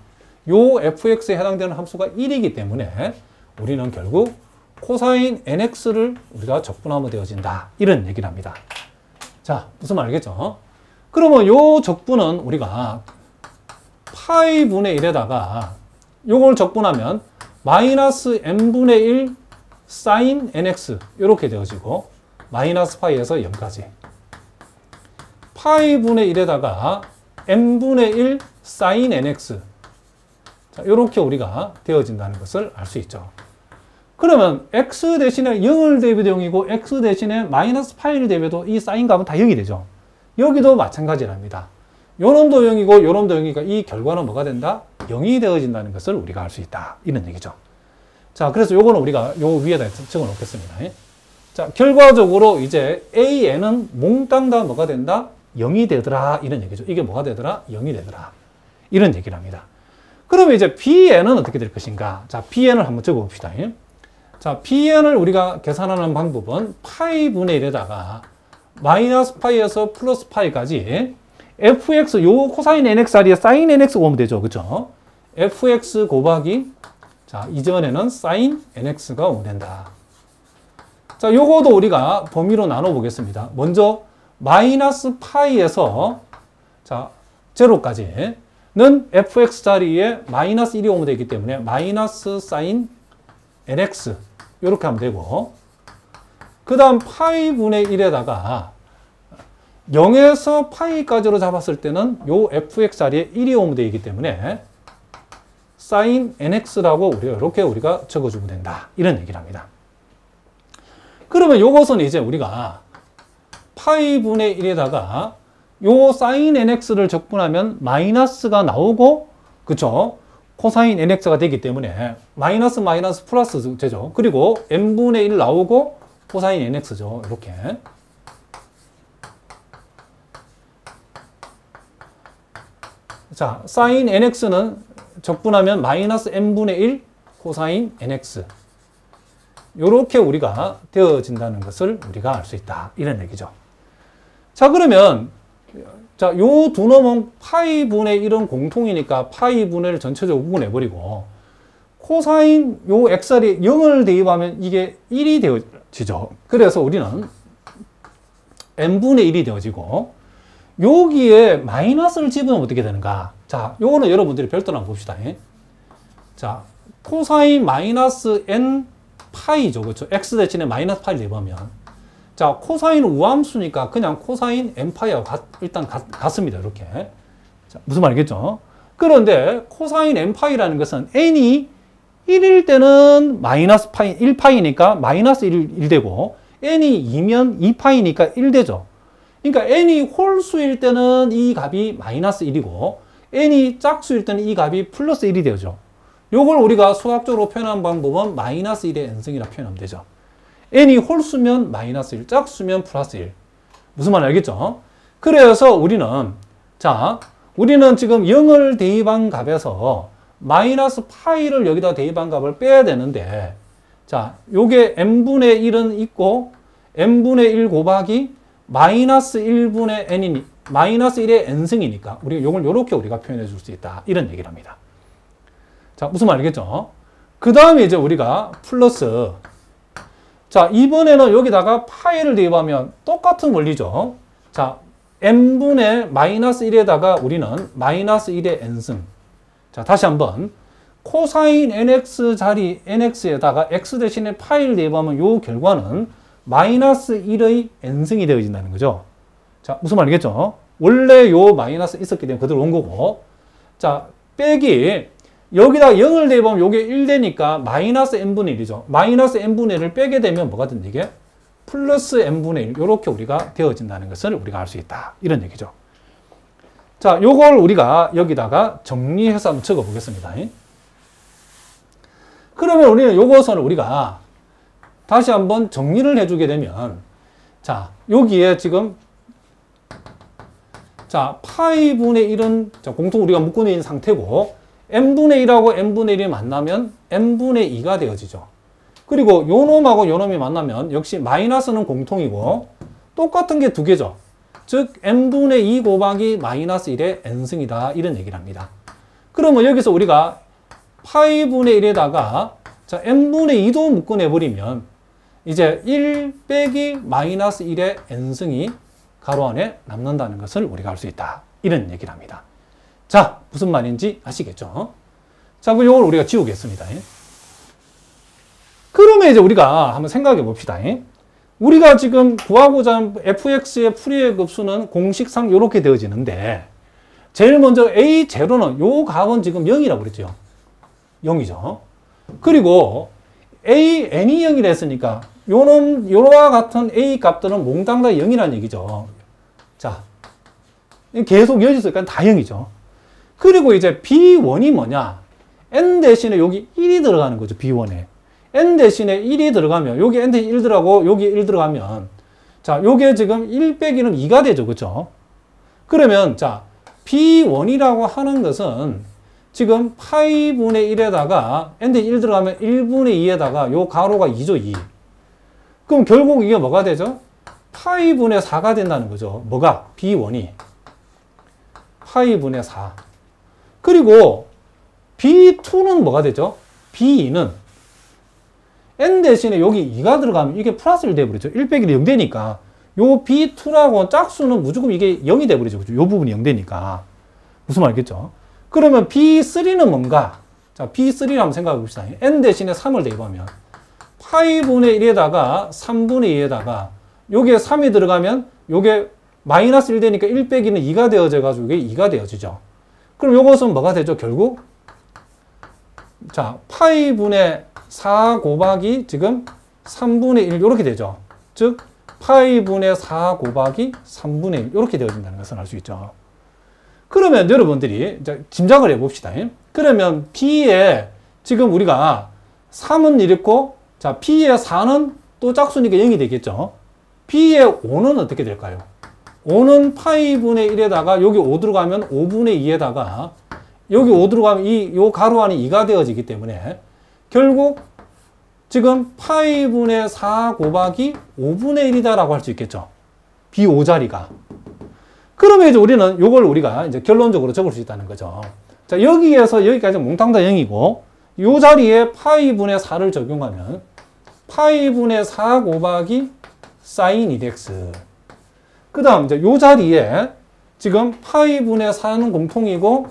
요 fx에 해당되는 함수가 1이기 때문에 우리는 결국 코사인 nx를 우리가 적분하면 되어진다. 이런 얘기를 합니다. 자, 무슨 말 알겠죠? 그러면 요 적분은 우리가 파이 분의 1에다가 요걸 적분하면 마이너스 n분의 1 사인 nx 이렇게 되어지고 마이너스 파이에서 0까지 파이 분의 1에다가 n분의 1 사인 nx 자, 이렇게 우리가 되어진다는 것을 알 수 있죠. 그러면 x 대신에 0을 대입해도 0이고 x 대신에 마이너스 파이를 대입해도 이 사인 값은 다 0이 되죠. 여기도 마찬가지랍니다. 요 놈도 0이고 요 놈도 0이니까 이 결과는 뭐가 된다? 0이 되어진다는 것을 우리가 알 수 있다. 이런 얘기죠. 자, 그래서 요거는 우리가 요 위에다 적어 놓겠습니다. 자, 결과적으로 이제 AN은 몽땅 다 뭐가 된다? 0이 되더라. 이런 얘기죠. 이게 뭐가 되더라? 0이 되더라. 이런 얘기를 합니다. 그러면 이제 BN은 어떻게 될 것인가? 자, BN을 한번 적어 봅시다. 자, BN을 우리가 계산하는 방법은 파이 분의 1에다가 마이너스 파이에서 플러스 파이까지 fx, 요 코사인 nx 자리에 사인 nx가 오면 되죠. 그죠? fx 곱하기 자, 이전에는 사인 nx가 오면 된다. 자, 요거도 우리가 범위로 나눠 보겠습니다. 먼저 마이너스 파이에서 자, 제로까지는 fx 자리에 마이너스 1이 오면 되기 때문에 마이너스 사인 nx 이렇게 하면 되고 그 다음 파이 분의 1에다가 0에서 파이까지로 잡았을 때는 요 fx 자리에 1이 오면 되기 때문에 사인 nx라고 이렇게 우리가 적어주면 된다. 이런 얘기를 합니다. 그러면 요것은 이제 우리가 파이 분의 1에다가 요 사인 nx를 적분하면 마이너스가 나오고 그쵸? 코사인 nx가 되기 때문에 마이너스 마이너스 플러스 되죠. 그리고 n분의 1 나오고 코사인 nx죠. 이렇게. 자, 사인 nx는 적분하면 마이너스 n분의 1 코사인 nx 이렇게 우리가 되어진다는 것을 우리가 알 수 있다. 이런 얘기죠. 자, 그러면 자, 요 두 놈은 파이 분의 1은 공통이니까 파이 분의 1을 전체적으로 구분해버리고 코사인 요 x자리에 0을 대입하면 이게 1이 되어지죠. 그래서 우리는 n분의 1이 되어지고 여기에 마이너스를 집으면 어떻게 되는가? 자, 요거는 여러분들이 별도로 한번 봅시다. 자, 코사인 마이너스 n 파이죠. 그렇죠? x 대신에 마이너스 파이를 대입하면 자, 코사인은 우함수니까 그냥 코사인 n파이와 일단 같습니다. 이렇게. 자, 무슨 말이겠죠? 그런데 코사인 n파이라는 것은 n이 1일 때는 마이너스 파이, 1파이니까 마이너스 1 되고, n이 2면 2파이니까 1 되죠. 그러니까 n이 홀수일 때는 이 값이 마이너스 1이고, n이 짝수일 때는 이 값이 플러스 1이 되죠. 요걸 우리가 수학적으로 표현한 방법은 마이너스 1의 n승이라 표현하면 되죠. n이 홀수면 마이너스 1, 짝수면 플러스 1. 무슨 말인지 알겠죠? 그래서 우리는 지금 0을 대입한 값에서 마이너스 파이를 여기다 대입한 값을 빼야 되는데, 자, 요게 n분의 1은 있고, n분의 1 곱하기 마이너스 1분의 n이니, 마이너스 1의 n승이니까, 우리가 요걸 요렇게 우리가 표현해 줄 수 있다. 이런 얘기를 합니다. 자, 무슨 말이겠죠? 그 다음에 이제 우리가 플러스, 자, 이번에는 여기다가 파이를 대입하면 똑같은 원리죠. 자, n분의 마이너스 1에다가 우리는 마이너스 1의 n승. 자, 다시 한번. 코사인 nx 자리 nx에다가 x 대신에 파이를 대입하면 요 결과는 마이너스 1의 n승이 되어진다는 거죠. 자, 무슨 말이겠죠? 원래 요 마이너스 있었기 때문에 그대로 온 거고. 자, 빼기. 여기다 0을 대입하면 요게 1 되니까 마이너스 n분의 1이죠. 마이너스 n분의 1을 빼게 되면 뭐가 된다 이게? 플러스 n분의 1. 요렇게 우리가 되어진다는 것을 우리가 알 수 있다. 이런 얘기죠. 자, 요걸 우리가 여기다가 정리해서 한번 적어 보겠습니다. 그러면 우리는 요것을 우리가 다시 한번 정리를 해주게 되면, 자, 여기에 지금, 자, 파이분의 1은 공통 우리가 묶어 있는 상태고, n분의 1하고 n분의 1이 만나면 n분의 2가 되어지죠. 그리고 요 놈하고 요 놈이 만나면 역시 마이너스는 공통이고 똑같은 게 두 개죠. 즉 n분의 2 곱하기 마이너스 1의 n승이다. 이런 얘기를 합니다. 그러면 여기서 우리가 파이분의 1에다가 자, n분의 2도 묶어내버리면 이제 1 빼기 마이너스 1의 n승이 가로 안에 남는다는 것을 우리가 알 수 있다. 이런 얘기를 합니다. 자, 무슨 말인지 아시겠죠? 자, 그럼 이걸 우리가 지우겠습니다. 그러면 이제 우리가 한번 생각해 봅시다. 우리가 지금 구하고자 하는 fx의 풀이의 급수는 공식상 이렇게 되어지는데, 제일 먼저 a0는 요 값은 지금 0이라고 그랬죠. 0이죠. 그리고 n이 0이라 했으니까 요와 같은 a 값들은 몽땅 다 0이라는 얘기죠. 자, 계속 이어졌으니까 다 0이죠. 그리고 이제 b1이 뭐냐? n 대신에 여기 1이 들어가는 거죠. b1에. n 대신에 1이 들어가면, 여기 n 대신에 1 들어가고, 여기 1 들어가면, 자, 요게 지금 1 빼기는 2가 되죠. 그죠? 그러면, 자, b1이라고 하는 것은 지금 파이분의 1에다가 n 대신에 1 들어가면 1분의 2에다가 요 가로가 2죠. 2. 그럼 결국 이게 뭐가 되죠? 파이분의 4가 된다는 거죠. 뭐가? b1이. 파이분의 4. 그리고 B2는 뭐가 되죠? B2는 n 대신에 여기 2가 들어가면 이게 플러스 1 돼버리죠. 1 빼기 0 되니까 요 B2라고 짝수는 무조건 이게 0이 돼버리죠. 그죠? 요 부분이 0 되니까. 무슨 말이겠죠? 그러면 B3는 뭔가? 자, B3를 한번 생각해 봅시다. n 대신에 3을 대입하면 파이분의 1에다가 3분의 2에다가 요게 3이 들어가면 요게 마이너스 1 되니까 1 빼기는 2가 되어져 가지고 이게 2가 되어지죠. 그럼 요것은 뭐가 되죠? 결국 자, 파이분의 4 곱하기 지금 3분의 1 이렇게 되죠. 즉 파이분의 4 곱하기 3분의 1 이렇게 되어진다는 것을 알 수 있죠. 그러면 여러분들이 이제 짐작을 해봅시다. 그러면 B에 지금 우리가 3은 이랬고, 자, B의 4는 또 짝수니까 0이 되겠죠. B의 5는 어떻게 될까요? 5는 파이분의 1에다가 여기 5 들어가면 5분의 2에다가 여기 5 들어가면 요 가로 안이 2가 되어지기 때문에 결국 지금 파이분의 4 곱하기 5분의 1이다라고 할 수 있겠죠. B5자리가. 그러면 이제 우리는 요걸 우리가 이제 결론적으로 적을 수 있다는 거죠. 자, 여기에서 여기까지 몽땅 다 0이고 요 자리에 파이분의 4를 적용하면 파이분의 4 곱하기 사인 2x. 그 다음 이제 요 자리에 지금 파이분의 4는 공통이고,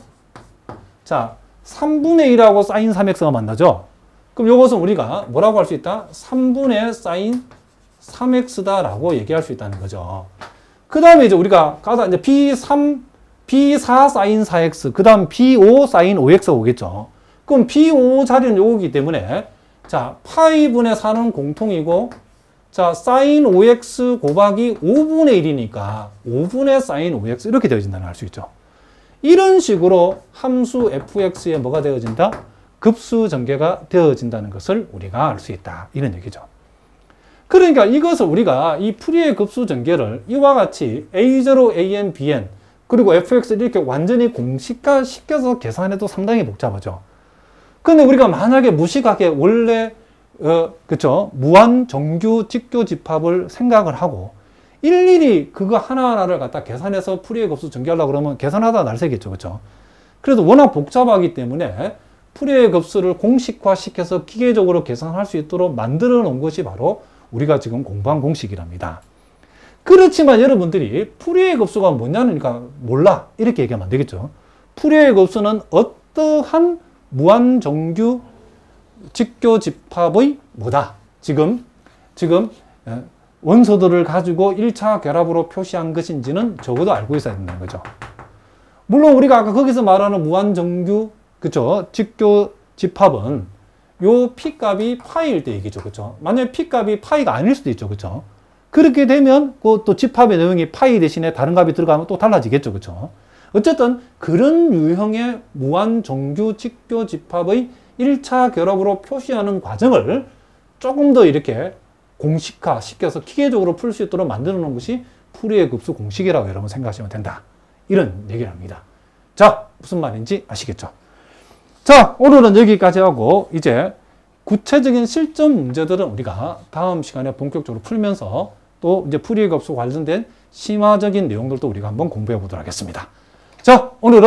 자, 3분의 1하고 사인 3x가 만나죠. 그럼 요것은 우리가 뭐라고 할 수 있다? 3분의 사인 3x다라고 얘기할 수 있다는 거죠. 그 다음에 이제 우리가 가다 이제 B4 사인 4x, 그 다음 B5 사인 5x가 오겠죠. 그럼 B5 자리는 요거기 때문에, 자, 파이분의 4는 공통이고, 자, 사인 5x 곱하기 5분의 1이니까 5분의 사인 5x 이렇게 되어진다는 걸 알 수 있죠. 이런 식으로 함수 fx에 뭐가 되어진다? 급수 전개가 되어진다는 것을 우리가 알 수 있다. 이런 얘기죠. 그러니까 이것을 우리가 이 풀이의 급수 전개를 이와 같이 a0, an, bn 그리고 fx를 이렇게 완전히 공식화 시켜서 계산해도 상당히 복잡하죠. 근데 우리가 만약에 무식하게 원래 그쵸? 무한 정규 직교 집합을 생각을 하고 일일이 그거 하나하나를 갖다 계산해서 풀이의 급수 전개하려고 그러면 계산하다 날새겠죠. 그쵸? 그래도 워낙 복잡하기 때문에 풀이의 급수를 공식화 시켜서 기계적으로 계산할 수 있도록 만들어 놓은 것이 바로 우리가 지금 공부한 공식이랍니다. 그렇지만 여러분들이 풀이의 급수가 뭐냐니까 몰라. 이렇게 얘기하면 안 되겠죠. 풀이의 급수는 어떠한 무한정규 직교 집합의 뭐다. 지금 원소들을 가지고 1차 결합으로 표시한 것인지는 적어도 알고 있어야 된다는 거죠. 물론 우리가 아까 거기서 말하는 무한정규 그쵸? 직교 집합은 요 p 값이 파이일 때 얘기죠. 그쵸? 만약에 p 값이 파이가 아닐 수도 있죠. 그쵸? 그렇게 되면 그 또 집합의 내용이 파이 대신에 다른 값이 들어가면 또 달라지겠죠. 그쵸? 어쨌든 그런 유형의 무한정규 직교 집합의 1차 결합으로 표시하는 과정을 조금 더 이렇게 공식화 시켜서 기계적으로 풀 수 있도록 만들어 놓은 것이 풀이의 급수 공식이라고 여러분 생각하시면 된다. 이런 얘기를 합니다. 자, 무슨 말인지 아시겠죠? 자, 오늘은 여기까지 하고 이제 구체적인 실전 문제들은 우리가 다음 시간에 본격적으로 풀면서 또 이제 풀이의 급수 관련된 심화적인 내용들도 우리가 한번 공부해 보도록 하겠습니다. 자, 오늘은